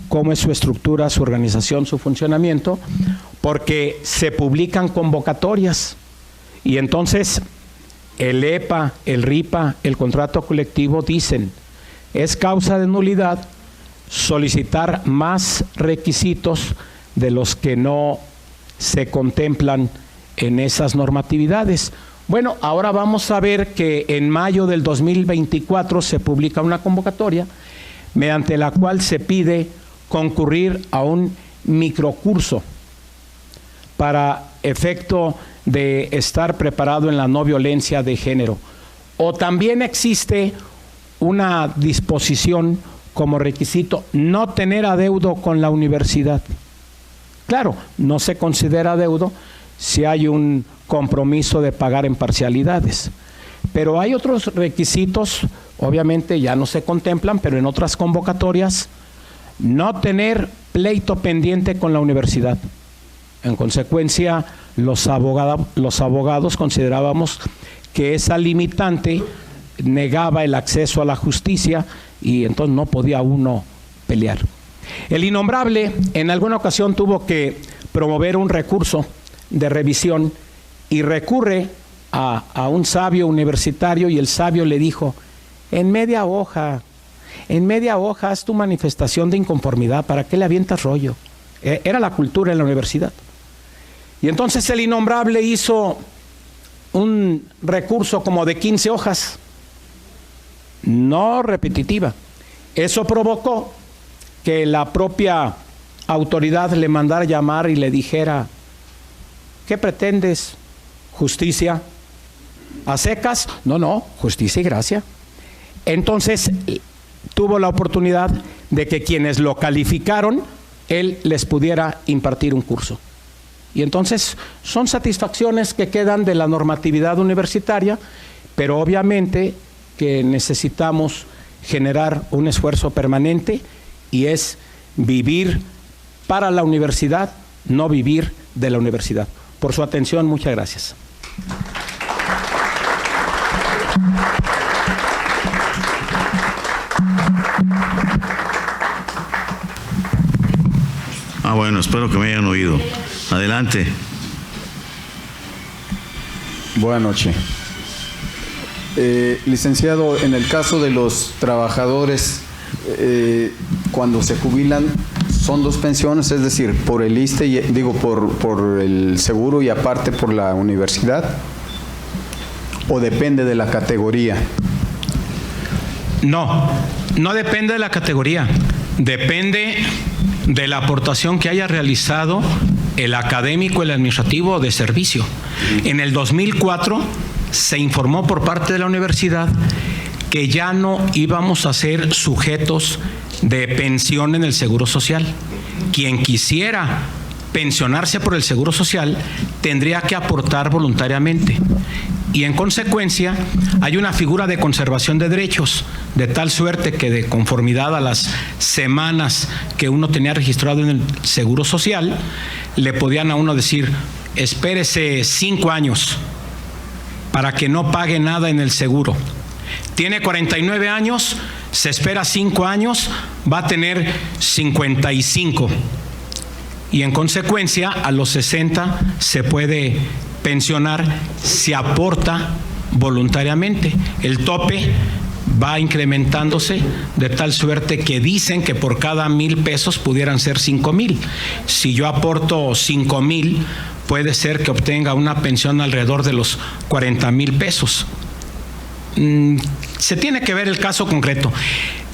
cómo es su estructura, su organización, su funcionamiento, porque se publican convocatorias y entonces el EPA, el RIPA, el contrato colectivo dicen, es causa de nulidad solicitar más requisitos de los que no se contemplan en esas normatividades. Bueno, ahora vamos a ver que en mayo del 2024 se publica una convocatoria mediante la cual se pide concurrir a un microcurso para efecto de estar preparado en la no violencia de género. O también existe una disposición como requisito no tener adeudo con la universidad. Claro, no se considera adeudo si hay un compromiso de pagar en parcialidades. Pero hay otros requisitos, obviamente ya no se contemplan, pero en otras convocatorias, no tener pleito pendiente con la universidad. En consecuencia, los abogados considerábamos que esa limitante negaba el acceso a la justicia y entonces no podía uno pelear. El innombrable en alguna ocasión tuvo que promover un recurso de revisión y recurre a un sabio universitario y el sabio le dijo, en media hoja haz tu manifestación de inconformidad, ¿para qué le avientas rollo? Era la cultura en la universidad. Y entonces el innombrable hizo un recurso como de 15 hojas, no repetitiva. Eso provocó que la propia autoridad le mandara llamar y le dijera, ¿qué pretendes? ¿Justicia? ¿A secas? No, justicia y gracia. Entonces tuvo la oportunidad de que quienes lo calificaron, él les pudiera impartir un curso. Y entonces son satisfacciones que quedan de la normatividad universitaria, pero obviamente que necesitamos generar un esfuerzo permanente y es vivir para la universidad, no vivir de la universidad. Por su atención, muchas gracias. Bueno, espero que me hayan oído. Adelante. Buenas noches. Licenciado, en el caso de los trabajadores, cuando se jubilan, ¿son dos pensiones? Es decir, por el ISSSTE, por el seguro y aparte por la universidad, ¿o depende de la categoría? No depende de la categoría, depende de la aportación que haya realizado el académico, el administrativo de servicio. En el 2004 se informó por parte de la universidad que ya no íbamos a ser sujetos de pensión en el Seguro Social. Quien quisiera pensionarse por el Seguro Social tendría que aportar voluntariamente. Y en consecuencia hay una figura de conservación de derechos, de tal suerte que de conformidad a las semanas que uno tenía registrado en el Seguro Social, le podían a uno decir, espérese 5 años para que no pague nada en el seguro. Tiene 49 años, se espera 5 años, va a tener 55. Y en consecuencia, a los 60 se puede pensionar si aporta voluntariamente. El tope va incrementándose de tal suerte que dicen que por cada 1,000 pesos pudieran ser 5,000. Si yo aporto 5,000, puede ser que obtenga una pensión alrededor de los 40,000 pesos. Se tiene que ver el caso concreto.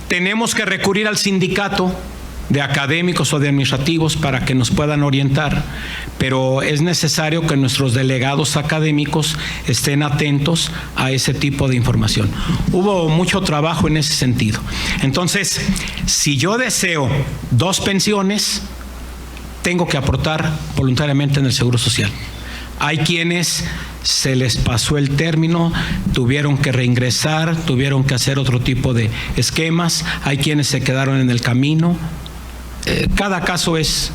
Tenemos que recurrir al sindicato de académicos o de administrativos para que nos puedan orientar, pero es necesario que nuestros delegados académicos estén atentos a ese tipo de información. Hubo mucho trabajo en ese sentido. Entonces, si yo deseo 2 pensiones, tengo que aportar voluntariamente en el Seguro Social. Hay quienes se les pasó el término, tuvieron que reingresar, tuvieron que hacer otro tipo de esquemas, hay quienes se quedaron en el camino. Cada caso es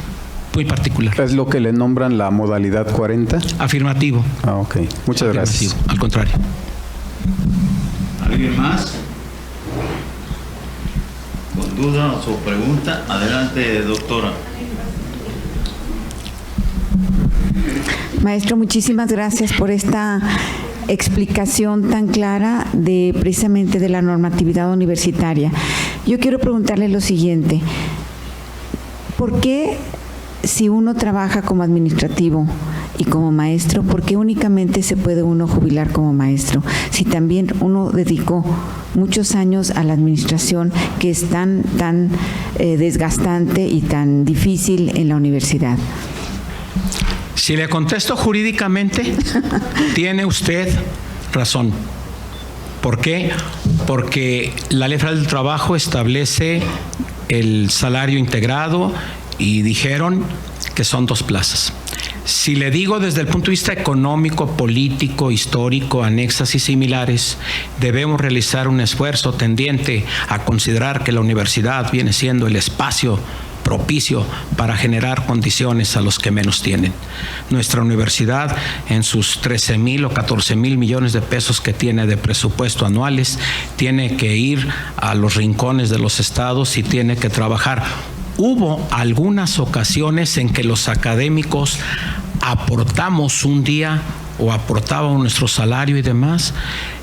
muy particular. ¿Es lo que le nombran la modalidad 40? Afirmativo. Ah, ok. Muchas gracias. Al contrario. ¿Alguien más? ¿Con duda o su pregunta? Adelante, doctora. Maestro, muchísimas gracias por esta explicación tan clara precisamente de la normatividad universitaria. Yo quiero preguntarle lo siguiente. ¿Por qué, si uno trabaja como administrativo y como maestro, por qué únicamente se puede uno jubilar como maestro? Si también uno dedicó muchos años a la administración, que es tan desgastante y tan difícil en la universidad. Si le contesto jurídicamente, tiene usted razón. ¿Por qué? Porque la Ley Federal del Trabajo establece el salario integrado y dijeron que son 2 plazas. Si le digo desde el punto de vista económico, político, histórico, anexas y similares, debemos realizar un esfuerzo tendiente a considerar que la universidad viene siendo el espacio propicio para generar condiciones a los que menos tienen. Nuestra universidad, en sus 13,000 o 14,000 millones de pesos que tiene de presupuesto anuales, tiene que ir a los rincones de los estados y tiene que trabajar. Hubo algunas ocasiones en que los académicos aportamos un día o aportábamos nuestro salario y demás.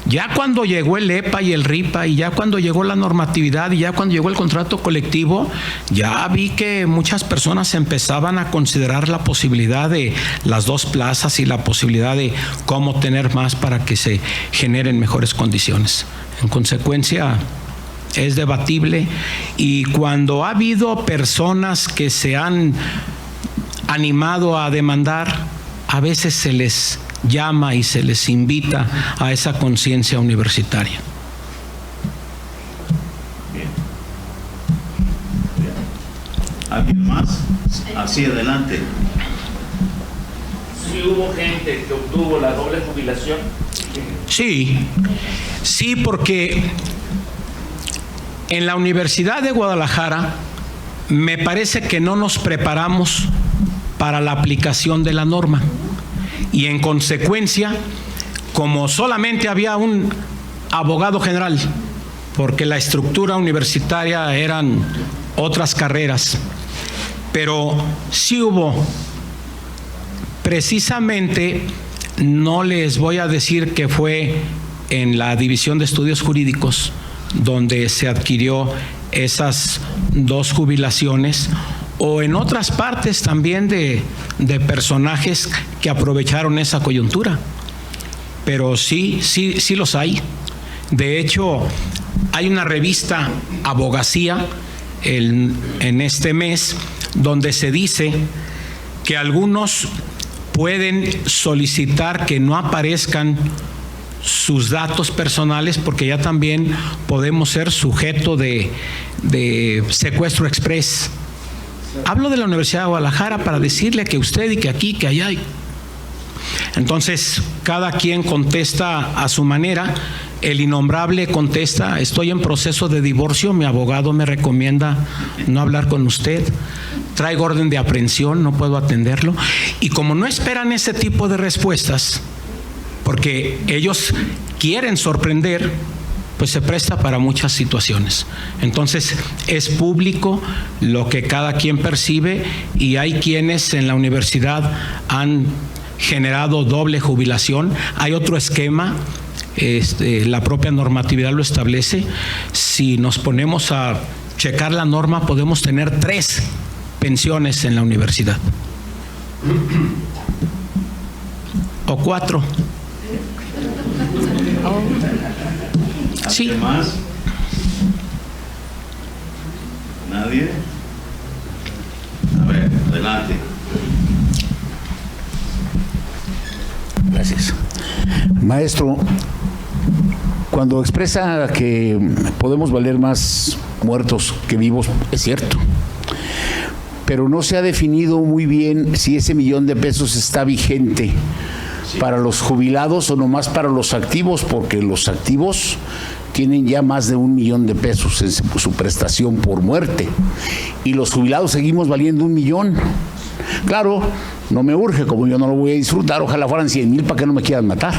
Ya cuando llegó el EPA y el RIPA, y ya cuando llegó la normatividad, y ya cuando llegó el contrato colectivo, ya vi que muchas personas empezaban a considerar la posibilidad de las 2 plazas y la posibilidad de cómo tener más para que se generen mejores condiciones. En consecuencia, es debatible, y cuando ha habido personas que se han animado a demandar, a veces se les llama y se les invita a esa conciencia universitaria. Bien. ¿Alguien más? Así, adelante. ¿Sí hubo gente que obtuvo la doble jubilación? Sí, porque en la Universidad de Guadalajara me parece que no nos preparamos para la aplicación de la norma. Y en consecuencia, como solamente había un abogado general, porque la estructura universitaria eran otras carreras, pero sí hubo, precisamente, no les voy a decir que fue en la División de Estudios Jurídicos, donde se adquirió esas 2 jubilaciones, o en otras partes también de personajes que aprovecharon esa coyuntura. Pero sí los hay. De hecho, hay una revista Abogacía en este mes donde se dice que algunos pueden solicitar que no aparezcan sus datos personales porque ya también podemos ser sujeto de secuestro express. Hablo de la Universidad de Guadalajara para decirle que usted y que aquí, que allá. Entonces, cada quien contesta a su manera. El innombrable contesta: estoy en proceso de divorcio, mi abogado me recomienda no hablar con usted, traigo orden de aprehensión, no puedo atenderlo. Y como no esperan ese tipo de respuestas, porque ellos quieren sorprender, pues se presta para muchas situaciones. Entonces, es público lo que cada quien percibe, y hay quienes en la universidad han generado doble jubilación. Hay otro esquema, la propia normatividad lo establece. Si nos ponemos a checar la norma, podemos tener 3 pensiones en la universidad. O 4. Sí. ¿Alguien más? ¿Nadie? A ver, adelante. Gracias. Maestro, cuando expresa que podemos valer más muertos que vivos, es cierto. Pero no se ha definido muy bien si ese $1,000,000 está vigente para los jubilados o nomás para los activos, porque los activos tienen ya más de $1,000,000 en su prestación por muerte, y los jubilados seguimos valiendo $1,000,000. Claro, no me urge, como yo no lo voy a disfrutar, ojalá fueran 100,000 para que no me quieran matar,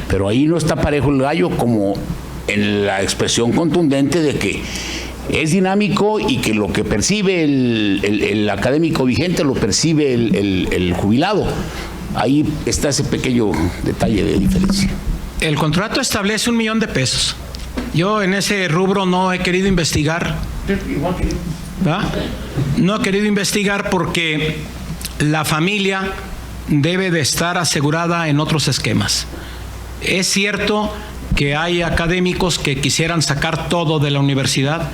pero ahí no está parejo el gallo, como en la expresión contundente de que es dinámico y que lo que percibe el académico vigente lo percibe el jubilado. Ahí está ese pequeño detalle de diferencia. El contrato establece $1,000,000. Yo en ese rubro no he querido investigar. ¿Va? No he querido investigar porque la familia debe de estar asegurada en otros esquemas. Es cierto que hay académicos que quisieran sacar todo de la universidad,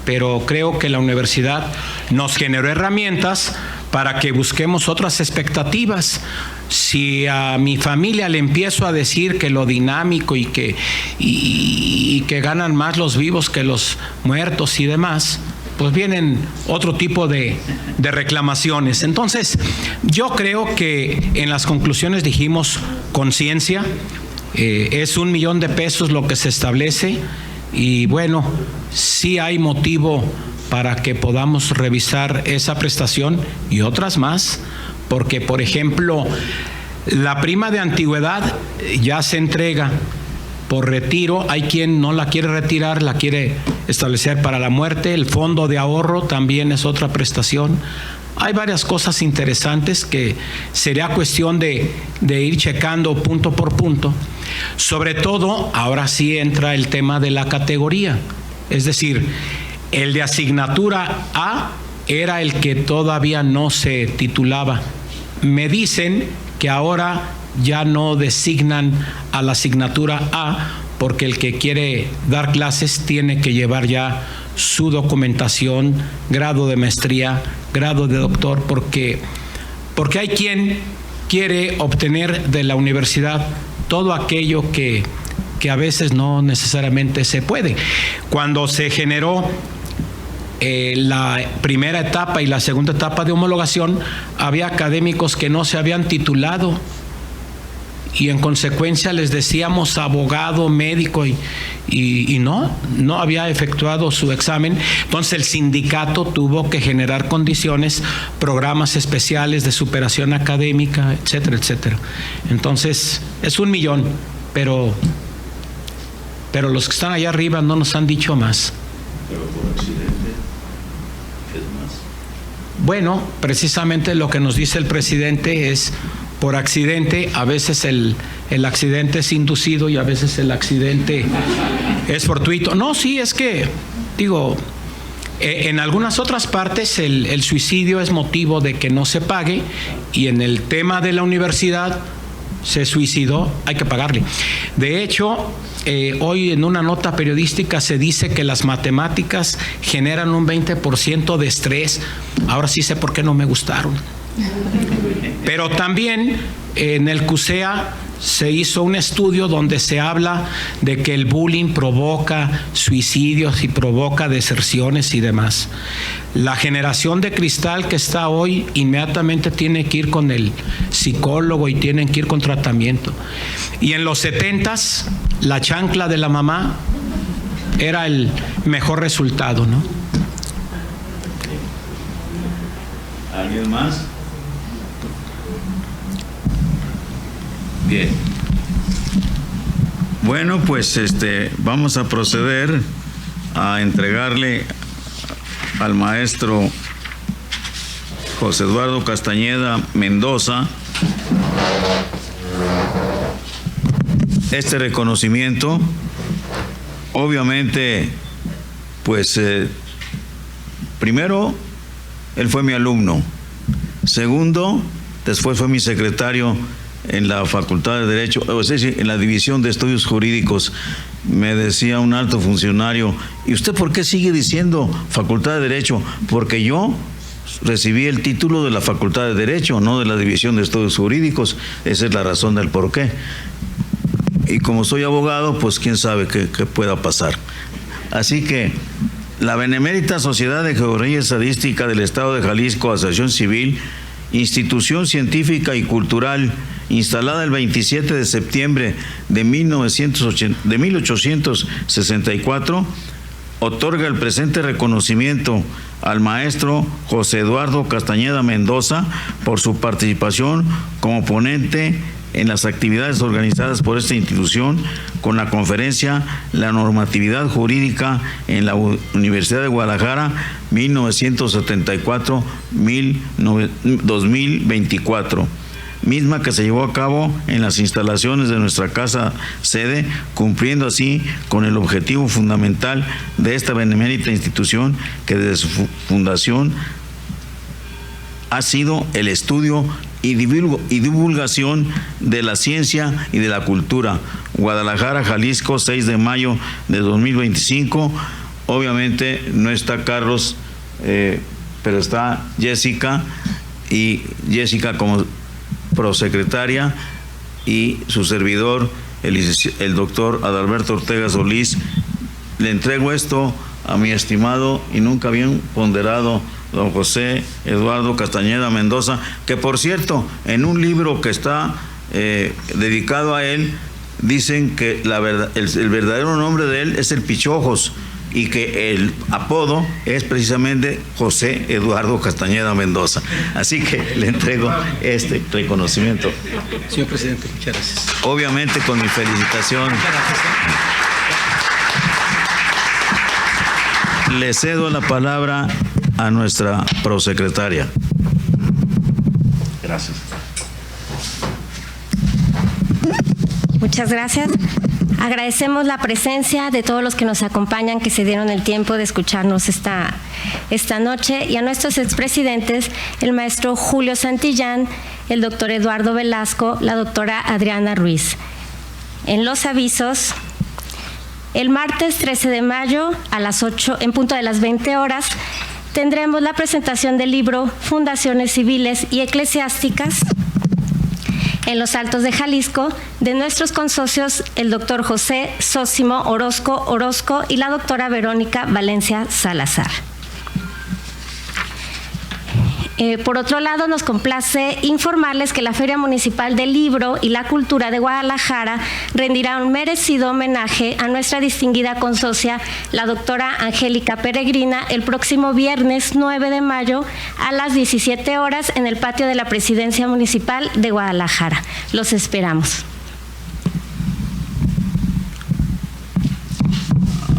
pero creo que la universidad nos generó herramientas para que busquemos otras expectativas. Si a mi familia le empiezo a decir que lo dinámico y que ganan más los vivos que los muertos y demás, pues vienen otro tipo de reclamaciones. Entonces, yo creo que en las conclusiones dijimos conciencia, es $1,000,000 lo que se establece, y bueno, sí hay motivo para que podamos revisar esa prestación y otras más, porque por ejemplo, la prima de antigüedad ya se entrega por retiro, hay quien no la quiere retirar, la quiere establecer para la muerte. El fondo de ahorro también es otra prestación. Hay varias cosas interesantes que sería cuestión de ir checando punto por punto. Sobre todo, ahora sí entra el tema de la categoría, es decir, el de asignatura A era el que todavía no se titulaba. Me dicen que ahora ya no designan a la asignatura A, porque el que quiere dar clases tiene que llevar ya su documentación, grado de maestría, grado de doctor, porque hay quien quiere obtener de la universidad todo aquello que a veces no necesariamente se puede. Cuando se generó la primera etapa y la segunda etapa de homologación, había académicos que no se habían titulado y en consecuencia les decíamos abogado, médico y no había efectuado su examen. Entonces el sindicato tuvo que generar condiciones, programas especiales de superación académica, etcétera, etcétera. Entonces es $1,000,000, pero los que están allá arriba no nos han dicho más. Pero por accidente, ¿qué es más? Bueno, precisamente lo que nos dice el presidente es: por accidente, a veces el el accidente es inducido y a veces el accidente es fortuito. No, sí, es que, digo, en algunas otras partes el suicidio es motivo de que no se pague, y en el tema de la universidad se suicidó, hay que pagarle. De hecho, hoy en una nota periodística se dice que las matemáticas generan un 20% de estrés. Ahora sí sé por qué no me gustaron. Pero también en el CUSEA se hizo un estudio donde se habla de que el bullying provoca suicidios y provoca deserciones y demás. La generación de cristal que está hoy inmediatamente tiene que ir con el psicólogo y tienen que ir con tratamiento. Y en los 70s, la chancla de la mamá era el mejor resultado, ¿no? ¿Alguien más? Bien. Bueno, pues vamos a proceder a entregarle al maestro José Eduardo Castañeda Mendoza este reconocimiento. Obviamente, pues primero, él fue mi alumno. Segundo, después fue mi secretario en la Facultad de Derecho, o sea, en la División de Estudios Jurídicos. Me decía un alto funcionario: ¿y usted por qué sigue diciendo Facultad de Derecho? Porque yo recibí el título de la Facultad de Derecho, no de la División de Estudios Jurídicos. Esa es la razón del por qué. Y como soy abogado, pues quién sabe qué pueda pasar. Así que la Benemérita Sociedad de Geografía y Estadística del Estado de Jalisco, Asociación Civil, institución científica y cultural, instalada el 27 de septiembre de 1864, otorga el presente reconocimiento al maestro José Eduardo Castañeda Mendoza por su participación como ponente en las actividades organizadas por esta institución con la conferencia La Normatividad Jurídica en la Universidad de Guadalajara 1974-2024, misma que se llevó a cabo en las instalaciones de nuestra casa sede, cumpliendo así con el objetivo fundamental de esta benemérita institución, que desde su fundación ha sido el estudio y divulgación de la ciencia y de la cultura. Guadalajara, Jalisco, 6 de mayo de 2025. Obviamente no está Carlos, pero está Jessica, y Jessica como prosecretaria, y su servidor, el doctor Adalberto Ortega Solís. Le entrego esto a mi estimado y nunca bien ponderado don José Eduardo Castañeda Mendoza, que por cierto, en un libro que está dedicado a él, dicen que el verdadero nombre de él es el Pichojos, y que el apodo es precisamente José Eduardo Castañeda Mendoza. Así que le entrego este reconocimiento. Señor presidente, muchas gracias. Obviamente con mi felicitación. Le cedo la palabra a nuestra prosecretaria. Gracias. Muchas gracias. Agradecemos la presencia de todos los que nos acompañan, que se dieron el tiempo de escucharnos esta noche, y a nuestros expresidentes, el maestro Julio Santillán, el doctor Eduardo Velasco, la doctora Adriana Ruiz. En los avisos, el martes 13 de mayo a las 8, en punto de las 20 horas, tendremos la presentación del libro Fundaciones Civiles y Eclesiásticas en los Altos de Jalisco, de nuestros consocios, el doctor José Sósimo Orozco y la doctora Verónica Valencia Salazar. Por otro lado, nos complace informarles que la Feria Municipal del Libro y la Cultura de Guadalajara rendirá un merecido homenaje a nuestra distinguida consocia, la doctora Angélica Peregrina, el próximo viernes 9 de mayo a las 17 horas en el patio de la Presidencia Municipal de Guadalajara. Los esperamos.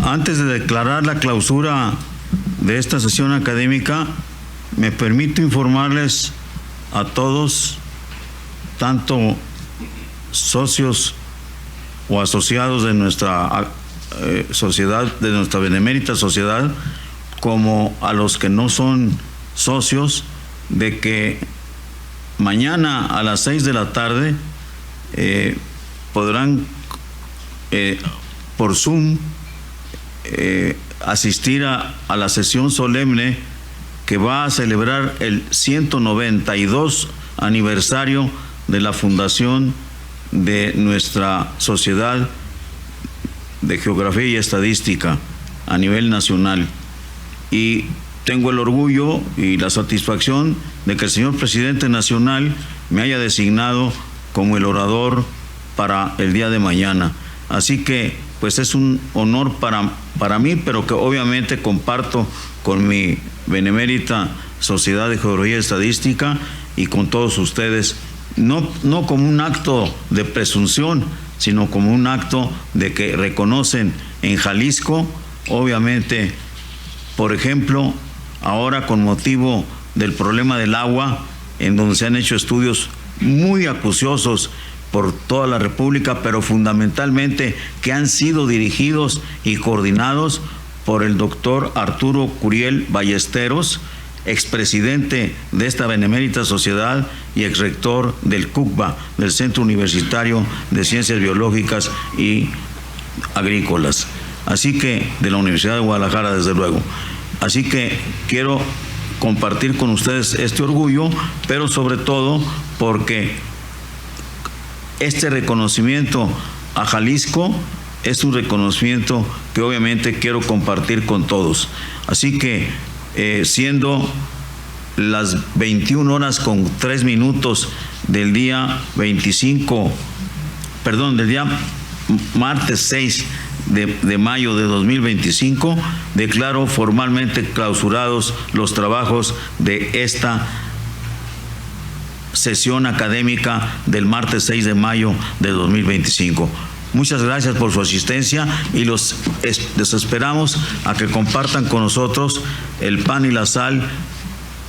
Antes de declarar la clausura de esta sesión académica, me permito informarles a todos, tanto socios o asociados de nuestra sociedad, de nuestra benemérita sociedad, como a los que no son socios, de que mañana a las 6 de la tarde podrán por Zoom asistir a la sesión solemne que va a celebrar el 192 aniversario de la fundación de nuestra Sociedad de Geografía y Estadística a nivel nacional. Y tengo el orgullo y la satisfacción de que el señor presidente nacional me haya designado como el orador para el día de mañana. Así que pues es un honor para mí, pero que obviamente comparto con mi benemérita Sociedad de Geografía y Estadística y con todos ustedes, no como un acto de presunción, sino como un acto de que reconocen en Jalisco, obviamente, por ejemplo, ahora con motivo del problema del agua, en donde se han hecho estudios muy acuciosos por toda la República, pero fundamentalmente que han sido dirigidos y coordinados por el doctor Arturo Curiel Ballesteros, expresidente de esta benemérita sociedad y exrector del CUCBA, del Centro Universitario de Ciencias Biológicas y Agrícolas. Así que, de la Universidad de Guadalajara, desde luego. Así que quiero compartir con ustedes este orgullo, pero sobre todo porque este reconocimiento a Jalisco es un reconocimiento que obviamente quiero compartir con todos. Así que, siendo las 21:03 del día del día martes 6 de mayo de 2025, declaro formalmente clausurados los trabajos de esta sesión académica del martes 6 de mayo de 2025. Muchas gracias por su asistencia y los esperamos a que compartan con nosotros el pan y la sal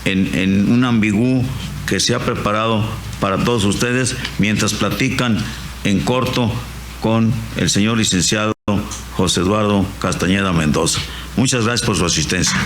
en un ambigú que se ha preparado para todos ustedes mientras platican en corto con el señor licenciado José Eduardo Castañeda Mendoza. Muchas gracias por su asistencia.